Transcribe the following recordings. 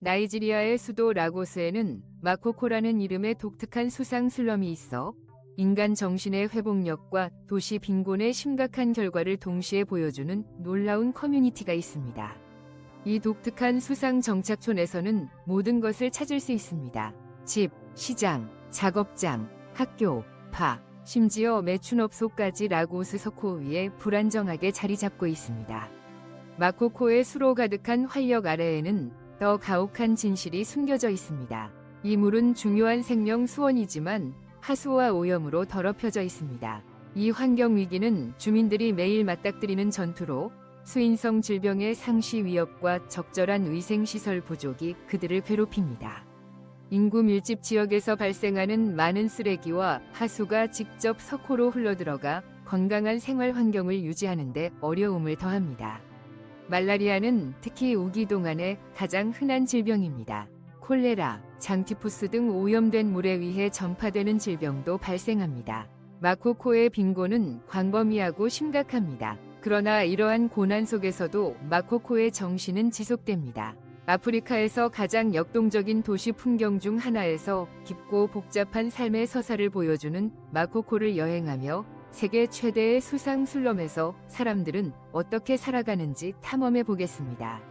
나이지리아의 수도 라고스에는 마코코라는 이름의 독특한 수상 슬럼이 있어 인간 정신의 회복력과 도시 빈곤의 심각한 결과를 동시에 보여주는 놀라운 커뮤니티가 있습니다. 이 독특한 수상 정착촌에서는 모든 것을 찾을 수 있습니다. 집, 시장, 작업장, 학교, 바, 심지어 매춘업소까지 라고스 석호 위에 불안정하게 자리 잡고 있습니다. 마코코의 수로 가득한 활력 아래에는 더 가혹한 진실이 숨겨져 있습니다. 이 물은 중요한 생명 수원이지만 하수와 오염으로 더럽혀져 있습니다. 이 환경 위기는 주민들이 매일 맞닥뜨리는 전투로 수인성 질병의 상시 위협과 적절한 위생시설 부족이 그들을 괴롭힙니다. 인구 밀집 지역에서 발생하는 많은 쓰레기와 하수가 직접 석호로 흘러들어가 건강한 생활 환경을 유지하는 데 어려움을 더합니다. 말라리아는 특히 우기 동안에 가장 흔한 질병입니다. 콜레라, 장티푸스 등 오염된 물에 의해 전파되는 질병도 발생합니다. 마코코의 빈곤은 광범위하고 심각합니다. 그러나 이러한 고난 속에서도 마코코의 정신은 지속됩니다. 아프리카에서 가장 역동적인 도시 풍경 중 하나에서 깊고 복잡한 삶의 서사를 보여주는 마코코를 여행하며 세계 최대의 수상 슬럼에서 사람들은 어떻게 살아가는지 탐험해 보겠습니다.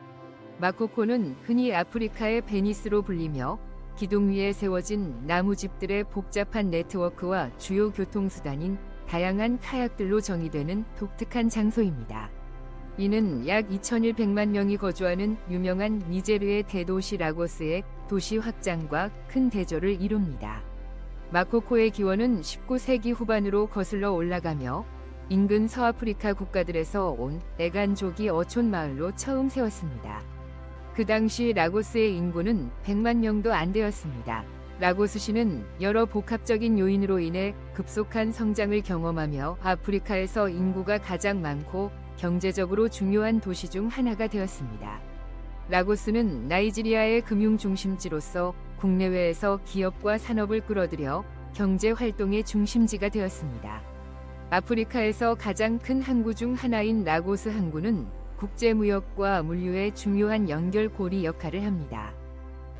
마코코는 흔히 아프리카의 베니스로 불리며 기둥 위에 세워진 나무집들의 복잡한 네트워크와 주요 교통수단인 다양한 카약들로 정의되는 독특한 장소입니다. 이는 약 2,100만 명이 거주하는 유명한 니제르의 대도시 라고스의 도시 확장과 큰 대조를 이룹니다. 마코코의 기원은 19세기 후반으로 거슬러 올라가며 인근 서아프리카 국가들에서 온 에간족이 어촌 마을로 처음 세웠습니다. 그 당시 라고스의 인구는 100만 명도 안 되었습니다. 라고스시는 여러 복합적인 요인으로 인해 급속한 성장을 경험하며 아프리카에서 인구가 가장 많고 경제적으로 중요한 도시 중 하나가 되었습니다. 라고스는 나이지리아의 금융 중심지로서 국내외에서 기업과 산업을 끌어들여 경제 활동의 중심지가 되었습니다. 아프리카에서 가장 큰 항구 중 하나인 라고스 항구는 국제무역과 물류의 중요한 연결고리 역할을 합니다.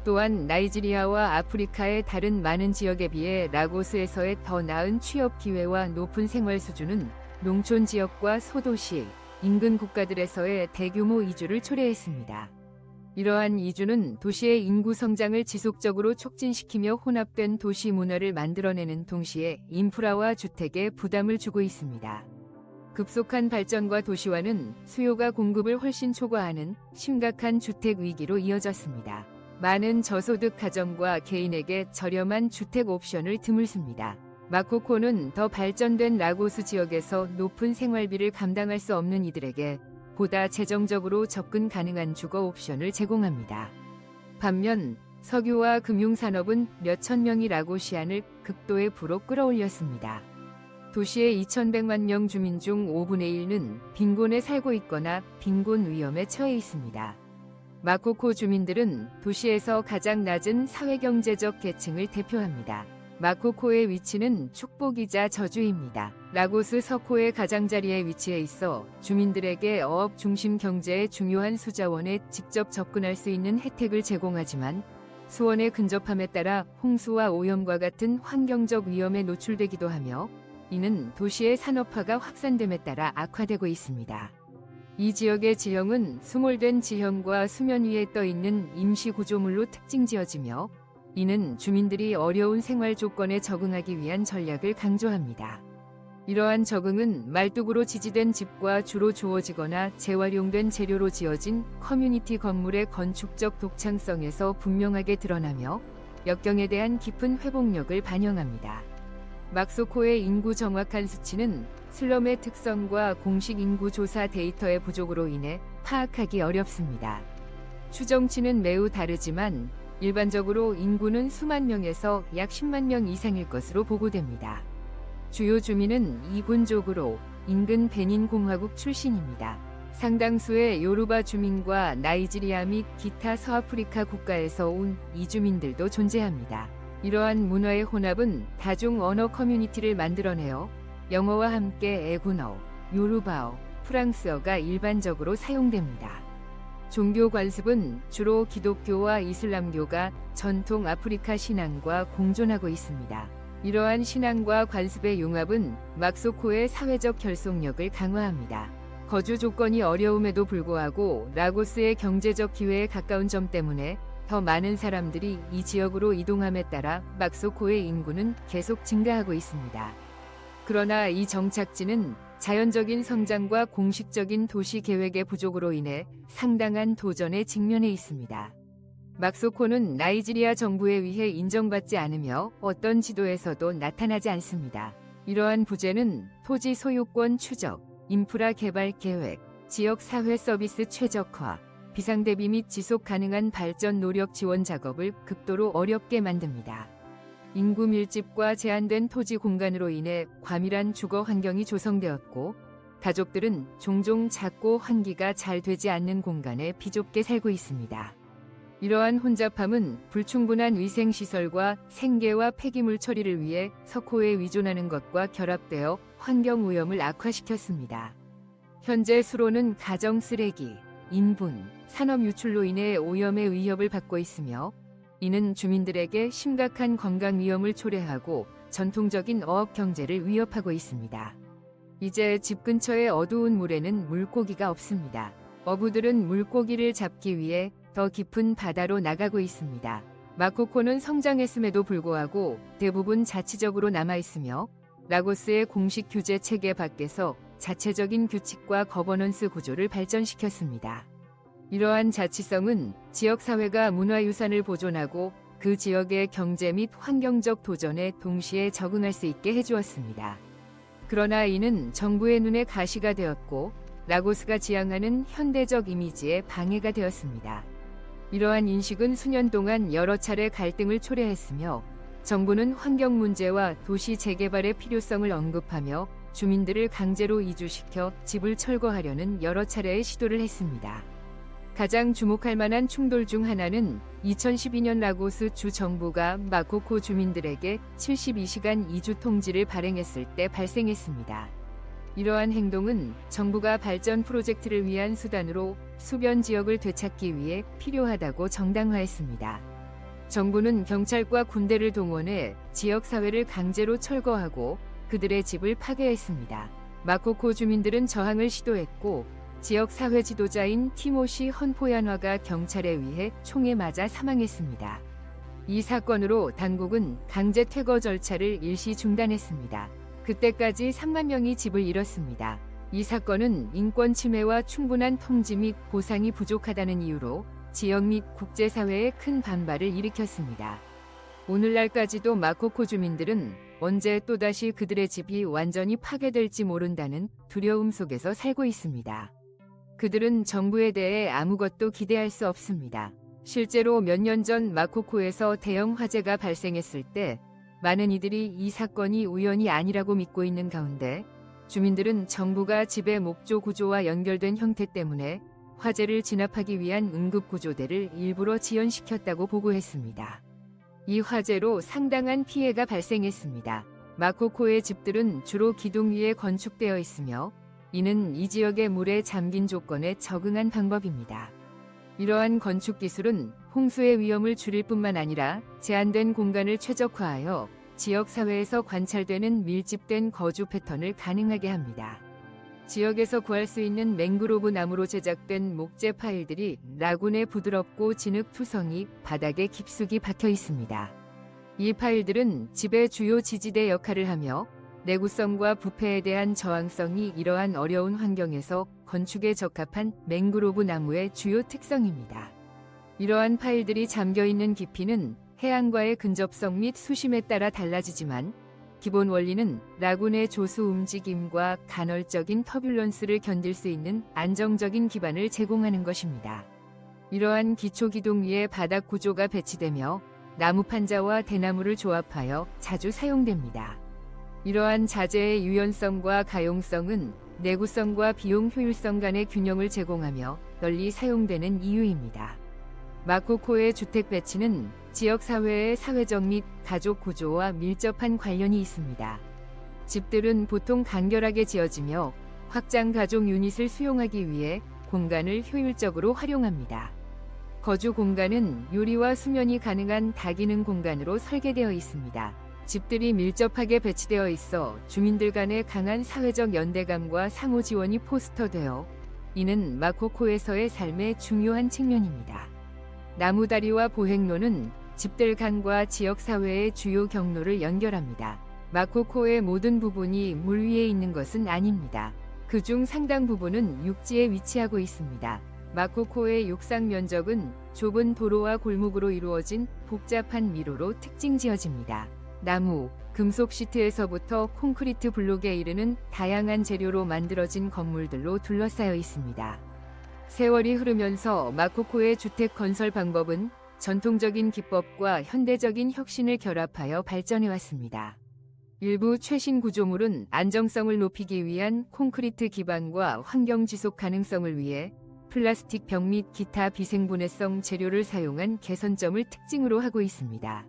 또한 나이지리아와 아프리카의 다른 많은 지역에 비해 라고스에서의 더 나은 취업 기회와 높은 생활 수준은 농촌 지역과 소도시, 인근 국가들에서의 대규모 이주를 초래했습니다. 이러한 이주는 도시의 인구 성장을 지속적으로 촉진시키며 혼합된 도시 문화를 만들어내는 동시에 인프라와 주택에 부담을 주고 있습니다. 급속한 발전과 도시화는 수요가 공급을 훨씬 초과하는 심각한 주택 위기로 이어졌습니다. 많은 저소득 가정과 개인에게 저렴한 주택 옵션을 드물습니다. 마코코는 더 발전된 라고스 지역에서 높은 생활비를 감당할 수 없는 이들에게 보다 재정적으로 접근 가능한 주거 옵션을 제공합니다. 반면 석유와 금융산업은 몇천 명이 라고시안을 극도의 부로 끌어올렸습니다. 도시의 2,100만 명 주민 중 5분의 1는 빈곤에 살고 있거나 빈곤 위험에 처해 있습니다. 마코코 주민들은 도시에서 가장 낮은 사회경제적 계층을 대표합니다. 마코코의 위치는 축복이자 저주입니다. 라고스 석호의 가장자리에 위치해 있어 주민들에게 어업 중심 경제의 중요한 수자원에 직접 접근할 수 있는 혜택을 제공하지만 수원의 근접함에 따라 홍수와 오염과 같은 환경적 위험에 노출되기도 하며 이는 도시의 산업화가 확산됨에 따라 악화되고 있습니다. 이 지역의 지형은 수몰된 지형과 수면 위에 떠 있는 임시 구조물로 특징지어지며 이는 주민들이 어려운 생활 조건에 적응하기 위한 전략을 강조합니다. 이러한 적응은 말뚝으로 지지된 집과 주로 주어지거나 재활용된 재료로 지어진 커뮤니티 건물의 건축적 독창성에서 분명하게 드러나며 역경에 대한 깊은 회복력을 반영합니다. 마코코의 인구 정확한 수치는 슬럼의 특성과 공식 인구 조사 데이터의 부족으로 인해 파악하기 어렵습니다. 추정치는 매우 다르지만 일반적으로 인구는 수만 명에서 약 10만 명 이상일 것으로 보고됩니다. 주요 주민은 이군족으로 인근 베닌 공화국 출신입니다. 상당수의 요르바 주민과 나이지리아 및 기타 서아프리카 국가에서 온 이주민들도 존재합니다. 이러한 문화의 혼합은 다중 언어 커뮤니티를 만들어내어 영어와 함께 에구너, 요르바어, 프랑스어가 일반적으로 사용됩니다. 종교 관습은 주로 기독교와 이슬람교가 전통 아프리카 신앙과 공존하고 있습니다. 이러한 신앙과 관습의 융합은 막소코의 사회적 결속력을 강화합니다. 거주 조건이 어려움에도 불구하고 라고스의 경제적 기회에 가까운 점 때문에 더 많은 사람들이 이 지역으로 이동함에 따라 막소코의 인구는 계속 증가하고 있습니다. 그러나 이 정착지는 자연적인 성장과 공식적인 도시 계획의 부족으로 인해 상당한 도전에 직면해 있습니다. 막소코는 나이지리아 정부에 의해 인정받지 않으며 어떤 지도에서도 나타나지 않습니다. 이러한 부재는 토지 소유권 추적, 인프라 개발 계획, 지역 사회 서비스 최적화, 비상 대비 및 지속 가능한 발전 노력 지원 작업을 극도로 어렵게 만듭니다. 인구 밀집과 제한된 토지 공간으로 인해 과밀한 주거 환경이 조성되었고, 가족들은 종종 작고 환기가 잘 되지 않는 공간에 비좁게 살고 있습니다. 이러한 혼잡함은 불충분한 위생시설과 생계와 폐기물 처리를 위해 석호에 의존하는 것과 결합되어 환경 오염을 악화시켰습니다. 현재 수로는 가정 쓰레기, 인분, 산업 유출로 인해 오염의 위협을 받고 있으며, 이는 주민들에게 심각한 건강 위험을 초래하고 전통적인 어업 경제를 위협하고 있습니다. 이제 집 근처의 어두운 물에는 물고기가 없습니다. 어부들은 물고기를 잡기 위해 더 깊은 바다로 나가고 있습니다. 마코코는 성장했음에도 불구하고 대부분 자치적으로 남아있으며, 라고스의 공식 규제 체계 밖에서 자체적인 규칙과 거버넌스 구조를 발전시켰습니다. 이러한 자치성은 지역사회가 문화유산을 보존하고 그 지역의 경제 및 환경적 도전에 동시에 적응할 수 있게 해주었습니다. 그러나 이는 정부의 눈에 가시가 되었고, 라고스가 지향하는 현대적 이미지에 방해가 되었습니다. 이러한 인식은 수년 동안 여러 차례 갈등을 초래했으며, 정부는 환경 문제와 도시 재개발의 필요성을 언급하며 주민들을 강제로 이주시켜 집을 철거하려는 여러 차례의 시도를 했습니다. 가장 주목할 만한 충돌 중 하나는 2012년 라고스 주 정부가 마코코 주민들에게 72시간 이주 통지를 발행했을 때 발생했습니다. 이러한 행동은 정부가 발전 프로젝트를 위한 수단으로 수변 지역을 되찾기 위해 필요하다고 정당화했습니다. 정부는 경찰과 군대를 동원해 지역 사회를 강제로 철거하고 그들의 집을 파괴했습니다. 마코코 주민들은 저항을 시도했고, 지역 사회 지도자인 티모시 헌포얀화가 경찰에 의해 총에 맞아 사망했습니다. 이 사건으로 당국은 강제 퇴거 절차를 일시 중단했습니다. 그때까지 3만 명이 집을 잃었습니다. 이 사건은 인권 침해와 충분한 통지 및 보상이 부족하다는 이유로 지역 및 국제사회에 큰 반발을 일으켰습니다. 오늘날까지도 마코코 주민들은 언제 또다시 그들의 집이 완전히 파괴될지 모른다는 두려움 속에서 살고 있습니다. 그들은 정부에 대해 아무것도 기대할 수 없습니다. 실제로 몇 년 전 마코코에서 대형 화재가 발생했을 때 많은 이들이 이 사건이 우연이 아니라고 믿고 있는 가운데, 주민들은 정부가 집의 목조 구조와 연결된 형태 때문에 화재를 진압하기 위한 응급구조대를 일부러 지연시켰다고 보고했습니다. 이 화재로 상당한 피해가 발생했습니다. 마코코의 집들은 주로 기둥 위에 건축되어 있으며, 이는 이 지역의 물에 잠긴 조건에 적응한 방법입니다. 이러한 건축 기술은 홍수의 위험을 줄일 뿐만 아니라 제한된 공간을 최적화하여 지역 사회에서 관찰되는 밀집된 거주 패턴을 가능하게 합니다. 지역에서 구할 수 있는 맹그로브 나무로 제작된 목재 파일들이 라군의 부드럽고 진흙 투성이 바닥에 깊숙이 박혀 있습니다. 이 파일들은 집의 주요 지지대 역할을 하며, 내구성과 부패에 대한 저항성이 이러한 어려운 환경에서 건축에 적합한 맹그로브 나무의 주요 특성입니다. 이러한 파일들이 잠겨있는 깊이는 해안과의 근접성 및 수심에 따라 달라지지만, 기본 원리는 라군의 조수 움직임과 간헐적인 터뷸런스를 견딜 수 있는 안정적인 기반을 제공하는 것입니다. 이러한 기초 기둥 위에 바닥 구조가 배치되며 나무 판자와 대나무를 조합하여 자주 사용됩니다. 이러한 자재의 유연성과 가용성은 내구성과 비용 효율성 간의 균형을 제공하며 널리 사용되는 이유입니다. 마코코의 주택 배치는 지역 사회의 사회적 및 가족 구조와 밀접한 관련이 있습니다. 집들은 보통 간결하게 지어지며 확장 가족 유닛을 수용하기 위해 공간을 효율적으로 활용합니다. 거주 공간은 요리와 수면이 가능한 다기능 공간으로 설계되어 있습니다. 집들이 밀접하게 배치되어 있어 주민들 간의 강한 사회적 연대감과 상호 지원이 포스터되어 이는 마코코에서의 삶의 중요한 측면입니다. 나무다리와 보행로는 집들 간과 지역사회의 주요 경로를 연결합니다. 마코코의 모든 부분이 물 위에 있는 것은 아닙니다. 그중 상당 부분은 육지에 위치하고 있습니다. 마코코의 육상 면적은 좁은 도로와 골목으로 이루어진 복잡한 미로로 특징 지어집니다. 나무, 금속 시트에서부터 콘크리트 블록에 이르는 다양한 재료로 만들어진 건물들로 둘러싸여 있습니다. 세월이 흐르면서 마코코의 주택 건설 방법은 전통적인 기법과 현대적인 혁신을 결합하여 발전해왔습니다. 일부 최신 구조물은 안정성을 높이기 위한 콘크리트 기반과 환경 지속 가능성을 위해 플라스틱 벽 및 기타 비생분해성 재료를 사용한 개선점을 특징으로 하고 있습니다.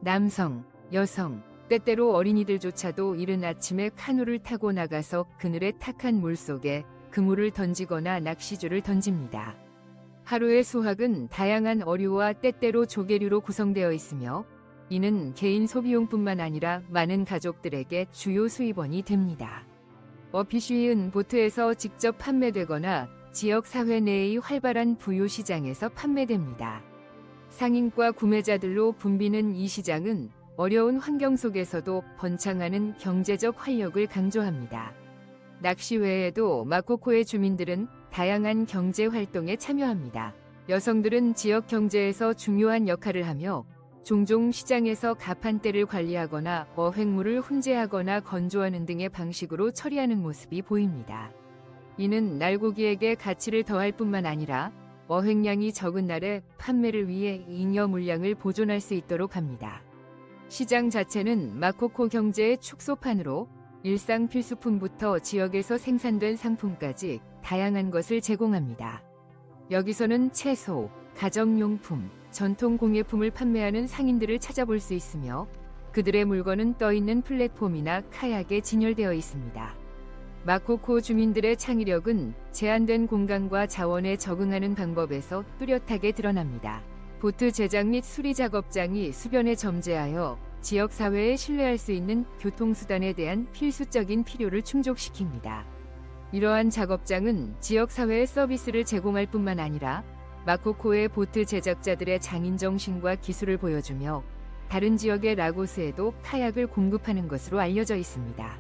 남성, 여성, 때때로 어린이들조차도 이른 아침에 카누를 타고 나가서 그늘의 탁한 물속에 그물을 던지거나 낚시줄을 던집니다. 하루의 수확은 다양한 어류와 때때로 조개류로 구성되어 있으며 이는 개인 소비용뿐만 아니라 많은 가족들에게 주요 수입원이 됩니다. 어피쉬은 보트에서 직접 판매되거나 지역 사회 내의 활발한 부유 시장에서 판매됩니다. 상인과 구매자들로 붐비는 이 시장은 어려운 환경 속에서도 번창하는 경제적 활력을 강조합니다. 낚시 외에도 마코코의 주민들은 다양한 경제 활동에 참여합니다. 여성들은 지역 경제에서 중요한 역할을 하며 종종 시장에서 가판대를 관리하거나 어획물을 훈제하거나 건조하는 등의 방식으로 처리하는 모습이 보입니다. 이는 날고기에게 가치를 더할 뿐만 아니라 어획량이 적은 날에 판매를 위해 잉여 물량을 보존할 수 있도록 합니다. 시장 자체는 마코코 경제의 축소판으로 일상 필수품부터 지역에서 생산된 상품까지 다양한 것을 제공합니다. 여기서는 채소, 가정용품, 전통 공예품을 판매하는 상인들을 찾아볼 수 있으며 그들의 물건은 떠있는 플랫폼이나 카약에 진열되어 있습니다. 마코코 주민들의 창의력은 제한된 공간과 자원에 적응하는 방법에서 뚜렷하게 드러납니다. 보트 제작 및 수리 작업장이 수변에 점재하여 지역사회에 신뢰할 수 있는 교통수단에 대한 필수적인 필요를 충족시킵니다. 이러한 작업장은 지역사회에 서비스를 제공할 뿐만 아니라 마코코의 보트 제작자들의 장인정신과 기술을 보여주며 다른 지역의 라고스에도 카약을 공급하는 것으로 알려져 있습니다.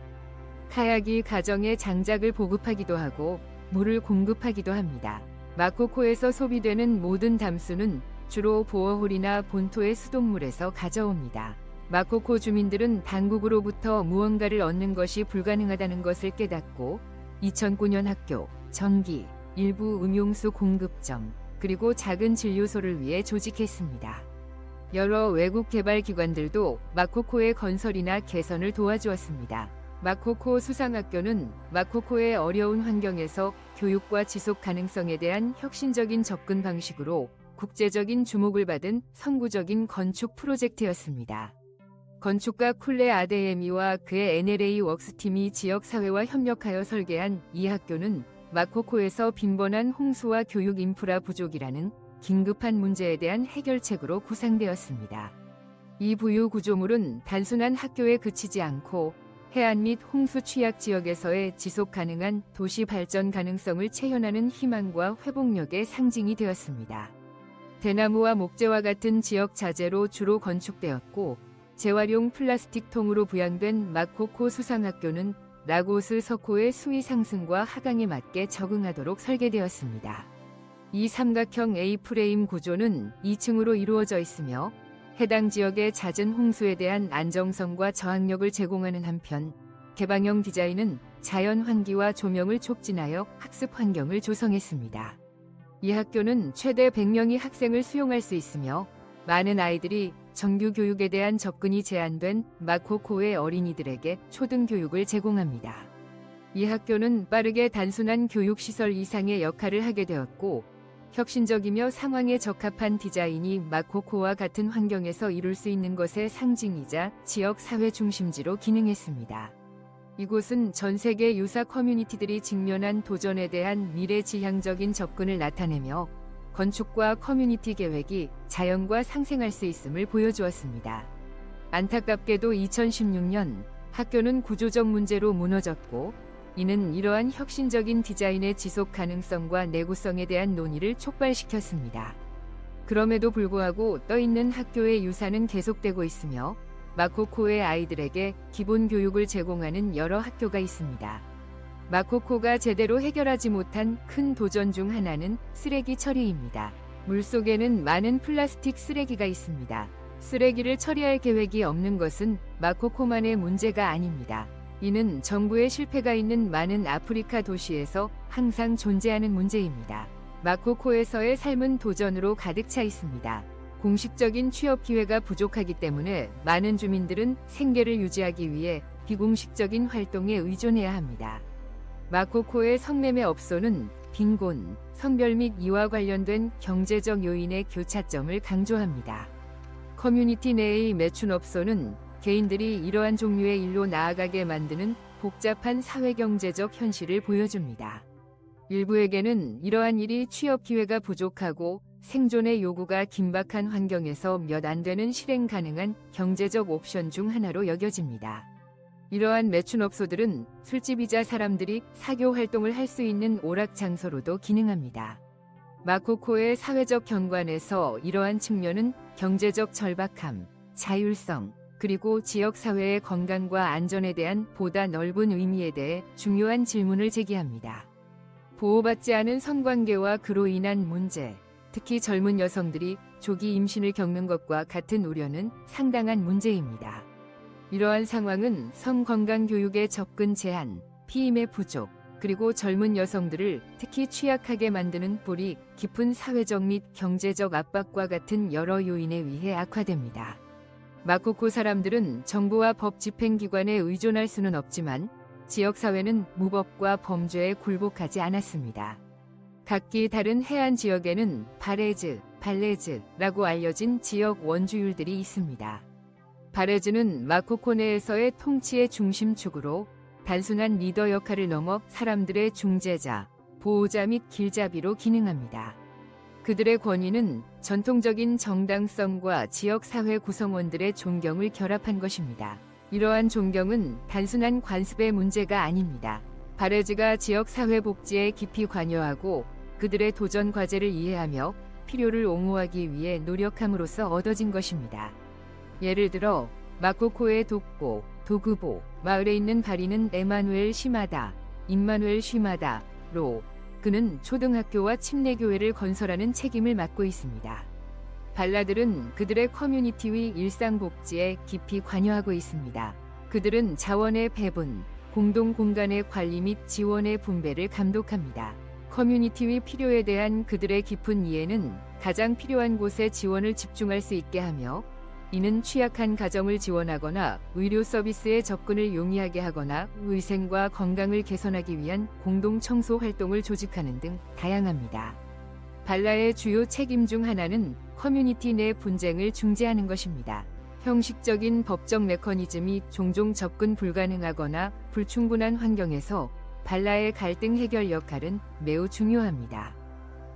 카약이 가정에 장작을 보급하기도 하고 물을 공급하기도 합니다. 마코코에서 소비되는 모든 담수는 주로 보어홀이나 본토의 수돗물에서 가져옵니다. 마코코 주민들은 당국으로부터 무언가를 얻는 것이 불가능하다는 것을 깨닫고 2009년 학교, 전기, 일부 음용수 공급점, 그리고 작은 진료소를 위해 조직했습니다. 여러 외국 개발 기관들도 마코코의 건설이나 개선을 도와주었습니다. 마코코 수상학교는 마코코의 어려운 환경에서 교육과 지속 가능성에 대한 혁신적인 접근 방식으로 국제적인 주목을 받은 선구적인 건축 프로젝트였습니다. 건축가 쿨레 아데예미와 그의 NLA 웍스팀이 지역사회와 협력하여 설계한 이 학교는 마코코에서 빈번한 홍수와 교육 인프라 부족이라는 긴급한 문제에 대한 해결책으로 구상되었습니다. 이 부유 구조물은 단순한 학교에 그치지 않고 해안 및 홍수 취약 지역에서의 지속 가능한 도시 발전 가능성을 체현하는 희망과 회복력의 상징이 되었습니다. 대나무와 목재와 같은 지역 자재로 주로 건축되었고 재활용 플라스틱 통으로 부양된 마코코 수상학교는 라고스 서코의 수위 상승과 하강에 맞게 적응하도록 설계되었습니다. 이 삼각형 A-프레임 구조는 2층으로 이루어져 있으며 해당 지역의 잦은 홍수에 대한 안정성과 저항력을 제공하는 한편 개방형 디자인은 자연 환기와 조명을 촉진하여 학습 환경을 조성했습니다. 이 학교는 최대 100명의 학생을 수용할 수 있으며 많은 아이들이 정규 교육에 대한 접근이 제한된 마코코의 어린이들에게 초등교육을 제공합니다. 이 학교는 빠르게 단순한 교육시설 이상의 역할을 하게 되었고 혁신적이며 상황에 적합한 디자인이 마코코와 같은 환경에서 이룰 수 있는 것의 상징이자 지역 사회 중심지로 기능했습니다. 이곳은 전 세계 유사 커뮤니티들이 직면한 도전에 대한 미래지향적인 접근을 나타내며 건축과 커뮤니티 계획이 자연과 상생할 수 있음을 보여주었습니다. 안타깝게도 2016년 학교는 구조적 문제로 무너졌고, 이는 이러한 혁신적인 디자인의 지속 가능성과 내구성에 대한 논의를 촉발시켰습니다. 그럼에도 불구하고 떠있는 학교의 유산은 계속되고 있으며 마코코의 아이들에게 기본 교육을 제공하는 여러 학교가 있습니다. 마코코가 제대로 해결하지 못한 큰 도전 중 하나는 쓰레기 처리입니다. 물속에는 많은 플라스틱 쓰레기가 있습니다. 쓰레기를 처리할 계획이 없는 것은 마코코만의 문제가 아닙니다. 이는 정부의 실패가 있는 많은 아프리카 도시에서 항상 존재하는 문제입니다. 마코코에서의 삶은 도전으로 가득 차 있습니다. 공식적인 취업 기회가 부족하기 때문에 많은 주민들은 생계를 유지하기 위해 비공식적인 활동에 의존해야 합니다. 마코코의 성매매 업소는 빈곤, 성별 및 이와 관련된 경제적 요인의 교차점을 강조합니다. 커뮤니티 내의 매춘업소는 개인들이 이러한 종류의 일로 나아가게 만드는 복잡한 사회경제적 현실을 보여줍니다. 일부에게는 이러한 일이 취업 기회가 부족하고 생존의 요구가 긴박한 환경에서 몇 안 되는 실행 가능한 경제적 옵션 중 하나로 여겨집니다. 이러한 매춘업소들은 술집이자 사람들이 사교 활동을 할 수 있는 오락 장소로도 기능합니다. 마코코의 사회적 경관에서 이러한 측면은 경제적 절박함, 자율성, 그리고 지역사회의 건강과 안전에 대한 보다 넓은 의미에 대해 중요한 질문을 제기합니다. 보호받지 않은 성관계와 그로 인한 문제, 특히 젊은 여성들이 조기 임신을 겪는 것과 같은 우려는 상당한 문제입니다. 이러한 상황은 성건강교육의 접근 제한, 피임의 부족, 그리고 젊은 여성들을 특히 취약하게 만드는 뿌리 깊은 사회적 및 경제적 압박과 같은 여러 요인에 의해 악화됩니다. 마코코 사람들은 정부와 법 집행기관에 의존할 수는 없지만 지역사회는 무법과 범죄에 굴복하지 않았습니다. 각기 다른 해안 지역에는 바레즈, 발레즈라고 알려진 지역 원주율들이 있습니다. 바레즈는 마코코 내에서의 통치의 중심축으로 단순한 리더 역할을 넘어 사람들의 중재자, 보호자 및 길잡이로 기능합니다. 그들의 권위는 전통적인 정당성과 지역사회 구성원들의 존경을 결합한 것입니다. 이러한 존경은 단순한 관습의 문제가 아닙니다. 바레즈가 지역사회 복지에 깊이 관여하고 그들의 도전 과제를 이해하며 필요를 옹호하기 위해 노력함으로써 얻어진 것입니다. 예를 들어 마코코의 독보, 도그보, 마을에 있는 바리는 에마누엘 시마다, 임마누엘 쉬마다로 그는 초등학교와 침례교회를 건설하는 책임을 맡고 있습니다. 발라들은 그들의 커뮤니티의 일상복지에 깊이 관여하고 있습니다. 그들은 자원의 배분, 공동 공간의 관리 및 지원의 분배를 감독합니다. 커뮤니티의 필요에 대한 그들의 깊은 이해는 가장 필요한 곳에 지원을 집중할 수 있게 하며, 이는 취약한 가정을 지원하거나 의료 서비스의 접근을 용이하게 하거나 위생과 건강을 개선하기 위한 공동 청소 활동을 조직하는 등 다양합니다. 발라의 주요 책임 중 하나는 커뮤니티 내 분쟁을 중재하는 것입니다. 형식적인 법적 메커니즘이 종종 접근 불가능하거나 불충분한 환경에서 발라의 갈등 해결 역할은 매우 중요합니다.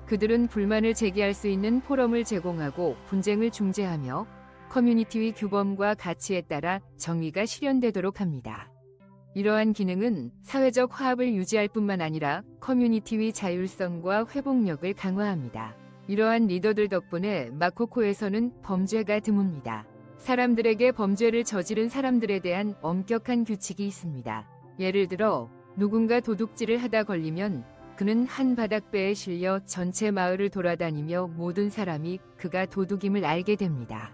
그들은 불만을 제기할 수 있는 포럼을 제공하고 분쟁을 중재하며 커뮤니티의 규범과 가치에 따라 정의가 실현되도록 합니다. 이러한 기능은 사회적 화합을 유지할 뿐만 아니라 커뮤니티의 자율성과 회복력을 강화합니다. 이러한 리더들 덕분에 마코코에서는 범죄가 드뭅니다. 사람들에게 범죄를 저지른 사람들에 대한 엄격한 규칙이 있습니다. 예를 들어 누군가 도둑질을 하다 걸리면 그는 한 바닥배에 실려 전체 마을을 돌아다니며 모든 사람이 그가 도둑임을 알게 됩니다.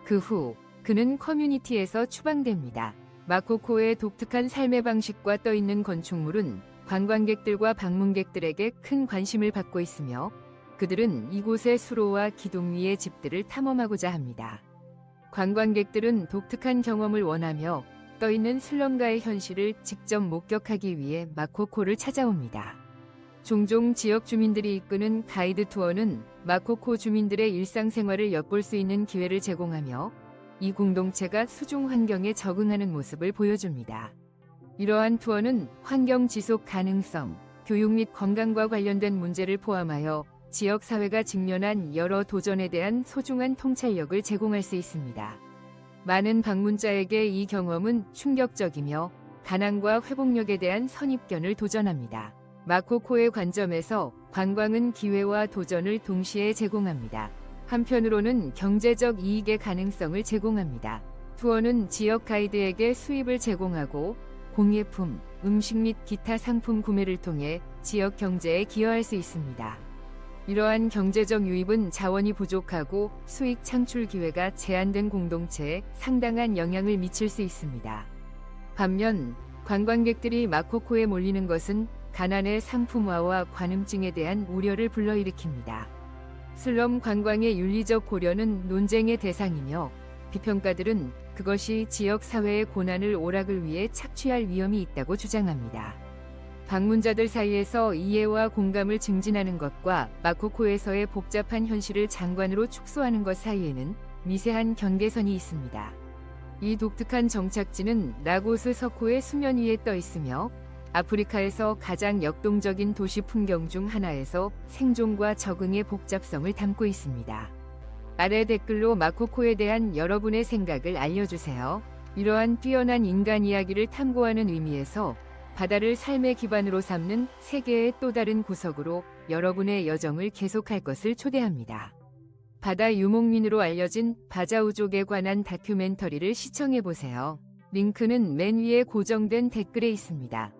그 후 그는 커뮤니티에서 추방됩니다. 마코코의 독특한 삶의 방식과 떠있는 건축물은 관광객들과 방문객들에게 큰 관심을 받고 있으며 그들은 이곳의 수로와 기둥 위의 집들을 탐험하고자 합니다. 관광객들은 독특한 경험을 원하며 떠있는 슬럼가의 현실을 직접 목격하기 위해 마코코를 찾아옵니다. 종종 지역 주민들이 이끄는 가이드 투어는 마코코 주민들의 일상생활을 엿볼 수 있는 기회를 제공하며 이 공동체가 수중 환경에 적응하는 모습을 보여줍니다. 이러한 투어는 환경 지속 가능성, 교육 및 건강과 관련된 문제를 포함하여 지역 사회가 직면한 여러 도전에 대한 소중한 통찰력을 제공할 수 있습니다. 많은 방문자에게 이 경험은 충격적이며 가난과 회복력에 대한 선입견을 도전합니다. 마코코의 관점에서 관광은 기회와 도전을 동시에 제공합니다. 한편으로는 경제적 이익의 가능성을 제공합니다. 투어는 지역 가이드에게 수입을 제공하고 공예품, 음식 및 기타 상품 구매를 통해 지역 경제에 기여할 수 있습니다. 이러한 경제적 유입은 자원이 부족하고 수익 창출 기회가 제한된 공동체에 상당한 영향을 미칠 수 있습니다. 반면 관광객들이 마코코에 몰리는 것은 가난의 상품화와 관음증에 대한 우려를 불러일으킵니다. 슬럼 관광의 윤리적 고려는 논쟁의 대상이며 비평가들은 그것이 지역 사회의 고난을 오락을 위해 착취할 위험이 있다고 주장합니다. 방문자들 사이에서 이해와 공감을 증진하는 것과 마코코에서의 복잡한 현실을 장관으로 축소하는 것 사이에는 미세한 경계선이 있습니다. 이 독특한 정착지는 라고스 석호의 수면 위에 떠 있으며 아프리카에서 가장 역동적인 도시 풍경 중 하나에서 생존과 적응의 복잡성을 담고 있습니다. 아래 댓글로 마코코에 대한 여러분의 생각을 알려주세요. 이러한 뛰어난 인간 이야기를 탐구하는 의미에서 바다를 삶의 기반으로 삼는 세계의 또 다른 구석으로 여러분의 여정을 계속할 것을 초대합니다. 바다 유목민으로 알려진 바자우족에 관한 다큐멘터리를 시청해보세요. 링크는 맨 위에 고정된 댓글에 있습니다.